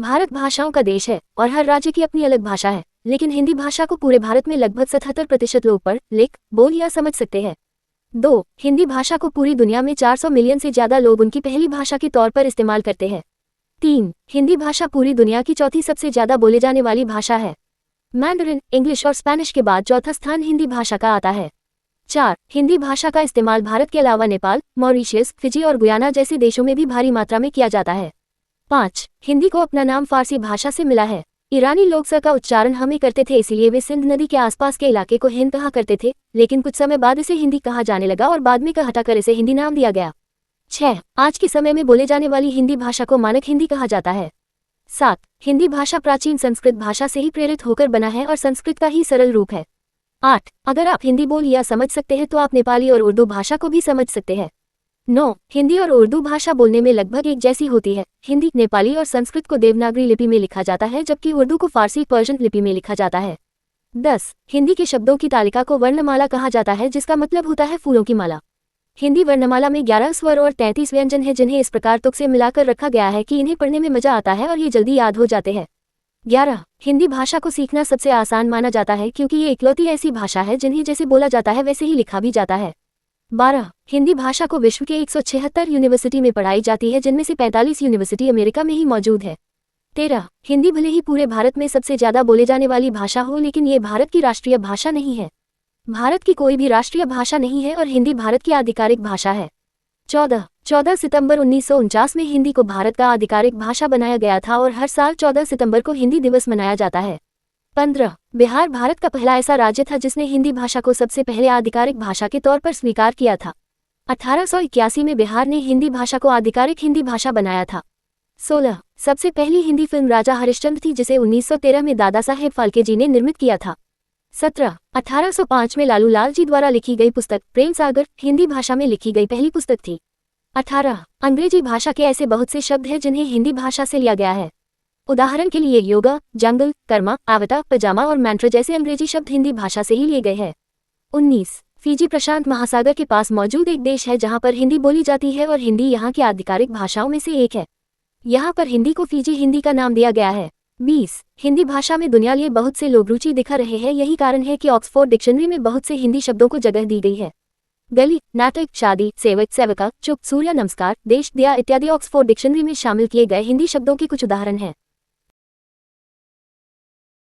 भारत भाषाओं का देश है और हर राज्य की अपनी अलग भाषा है, लेकिन हिंदी भाषा को पूरे भारत में लगभग 77% लोग पढ़, लिख, बोल या समझ सकते हैं। 2. हिंदी भाषा को पूरी दुनिया में 400 मिलियन से ज्यादा लोग उनकी पहली भाषा के तौर पर इस्तेमाल करते हैं। 3. हिंदी भाषा पूरी दुनिया की चौथी सबसे ज्यादा बोले जाने वाली भाषा है। मैंडरिन, इंग्लिश और स्पेनिश के बाद चौथा स्थान हिंदी भाषा का आता है। 4. हिंदी भाषा का इस्तेमाल भारत के अलावा नेपाल, मॉरिशस, फिजी और गुयाना जैसे देशों में भी भारी मात्रा में किया जाता है। 5. हिंदी को अपना नाम फारसी भाषा से मिला है। ईरानी लोग स का उच्चारण हमें करते थे, इसीलिए वे सिंध नदी के आसपास के इलाके को हिंद कहा करते थे, लेकिन कुछ समय बाद इसे हिंदी कहा जाने लगा और बाद में हटाकर इसे हिंदी नाम दिया गया। 6. आज के समय में बोले जाने वाली हिंदी भाषा को मानक हिंदी कहा जाता है। 7. हिंदी भाषा प्राचीन संस्कृत भाषा से ही प्रेरित होकर बना है और संस्कृत का ही सरल रूप है। 8. अगर आप हिंदी बोल या समझ सकते हैं तो आप नेपाली और उर्दू भाषा को भी समझ सकते हैं। 9. हिंदी और उर्दू भाषा बोलने में लगभग एक जैसी होती है। हिंदी, नेपाली और संस्कृत को देवनागरी लिपि में लिखा जाता है, जबकि उर्दू को फारसी पर्शियन लिपि में लिखा जाता है। 10. हिंदी के शब्दों की तालिका को वर्णमाला कहा जाता है, जिसका मतलब होता है फूलों की माला। हिंदी वर्णमाला में 11 स्वर और 33 व्यंजन है, जिन्हें इस प्रकार तुक से मिलाकर रखा गया है कि इन्हें पढ़ने में मजा आता है और ये जल्दी याद हो जाते हैं। 11. हिंदी भाषा को सीखना सबसे आसान माना जाता है, क्योंकि ये इकलौती ऐसी भाषा है जिन्हें जैसे बोला जाता है वैसे ही लिखा भी जाता है। 12. हिंदी भाषा को विश्व के 176 यूनिवर्सिटी में पढ़ाई जाती है, जिनमें से 45 यूनिवर्सिटी अमेरिका में ही मौजूद है। 13. हिंदी भले ही पूरे भारत में सबसे ज्यादा बोले जाने वाली भाषा हो, लेकिन ये भारत की राष्ट्रीय भाषा नहीं है। भारत की कोई भी राष्ट्रीय भाषा नहीं है और हिंदी भारत की आधिकारिक भाषा है। 14 सितंबर 1949 में हिंदी को भारत का आधिकारिक भाषा बनाया गया था और हर साल 14 सितंबर को हिंदी दिवस मनाया जाता है। 15. बिहार भारत का पहला ऐसा राज्य था जिसने हिंदी भाषा को सबसे पहले आधिकारिक भाषा के तौर पर स्वीकार किया था। 1881 में बिहार ने हिंदी भाषा को आधिकारिक हिंदी भाषा बनाया था। 16. सबसे पहली हिंदी फिल्म राजा हरिश्चंद्र थी, जिसे 1913 में दादा साहेब फाल्के जी ने निर्मित किया था। 17. 1805 में लालू लाल जी द्वारा लिखी गई पुस्तक प्रेम सागर हिंदी भाषा में लिखी गई पहली पुस्तक थी। 18. अंग्रेजी भाषा के ऐसे बहुत से शब्द हैं जिन्हें हिंदी भाषा से लिया गया है। उदाहरण के लिए योगा, जंगल, कर्मा, आवता, पजामा और मैंट्र जैसे अंग्रेजी शब्द हिंदी भाषा से ही लिए गए हैं। 19. फिजी प्रशांत महासागर के पास मौजूद एक देश है जहां पर हिंदी बोली जाती है और हिंदी यहां की आधिकारिक भाषाओं में से एक है। यहां पर हिंदी को फिजी हिंदी का नाम दिया गया है। 20. हिंदी भाषा में दुनिया लिए बहुत से लोग रुचि दिखा रहे हैं, यही कारण है कि ऑक्सफोर्ड डिक्शनरी में बहुत से हिंदी शब्दों को जगह दी गई है। गली, नाटक, शादी, सेवक, सेवका, चुप, सूर्य नमस्कार, देश, दिया इत्यादि ऑक्सफोर्ड डिक्शनरी में शामिल किए गए हिंदी शब्दों के कुछ उदाहरण हैं।